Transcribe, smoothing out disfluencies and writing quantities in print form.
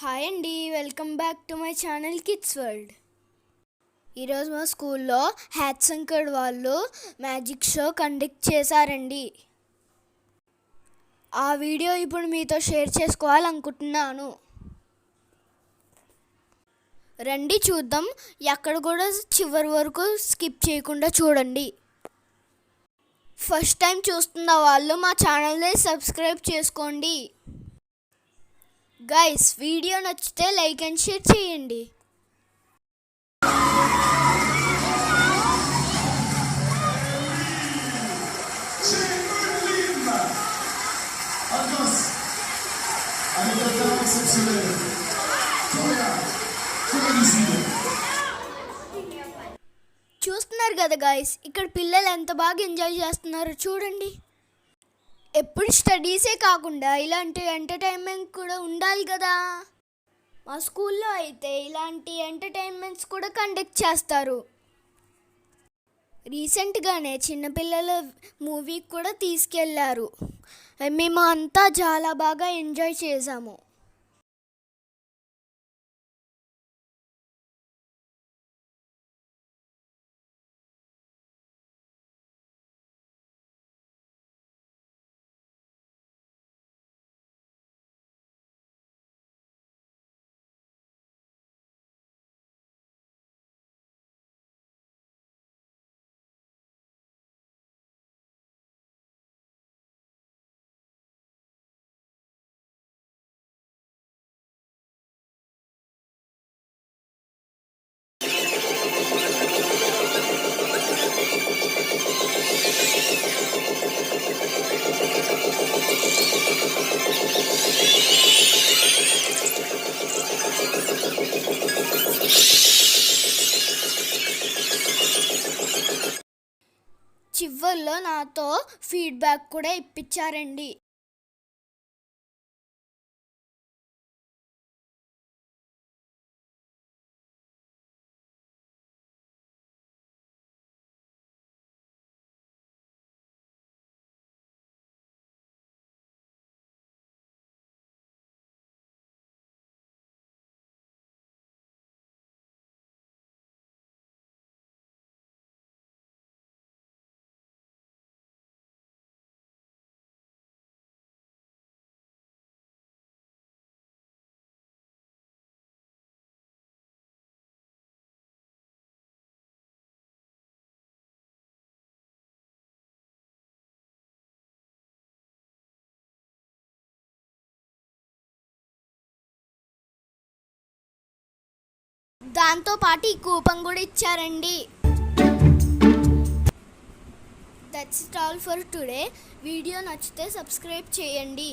Hi అండి, welcome back to my channel kids world. ఈరోజు మా స్కూల్లో హ్యాట్స్ అండ్ కర్డ్ వాళ్ళు మ్యాజిక్ షో కండక్ట్ చేశారండి. ఆ వీడియో ఇప్పుడు మీతో షేర్ చేసుకోవాలనుకుంటున్నాను. రండి చూద్దాం. ఎక్కడ కూడా చివరి వరకు స్కిప్ చేయకుండా చూడండి. ఫస్ట్ టైం చూస్తున్న వాళ్ళు మా ఛానల్ని సబ్స్క్రైబ్ చేసుకోండి. గైస్, వీడియో నచ్చితే లైక్ అండ్ షేర్ చేయండి. చూస్తున్నారు కదా గైస్, ఇక్కడ పిల్లలు ఎంత బాగా ఎంజాయ్ చేస్తున్నారో చూడండి. ఎప్పుడు స్టడీసే కాకుండా ఇలాంటి ఎంటర్టైన్మెంట్ కూడా ఉండాలి కదా. మా స్కూల్లో అయితే ఇలాంటి ఎంటర్టైన్మెంట్స్ కూడా కండక్ట్ చేస్తారు. రీసెంట్గానే చిన్నపిల్లల మూవీకి కూడా తీసుకెళ్లారు. మేము అంతా చాలా బాగా ఎంజాయ్ చేసాము. చివర్లో నాతో ఫీడ్బ్యాక్ కూడా ఇప్పించారండి. దాంతోపాటు ఈ కూపన్ కూడా ఇచ్చారండి. That's it all for today. Video నచ్చితే సబ్స్క్రైబ్ చేయండి.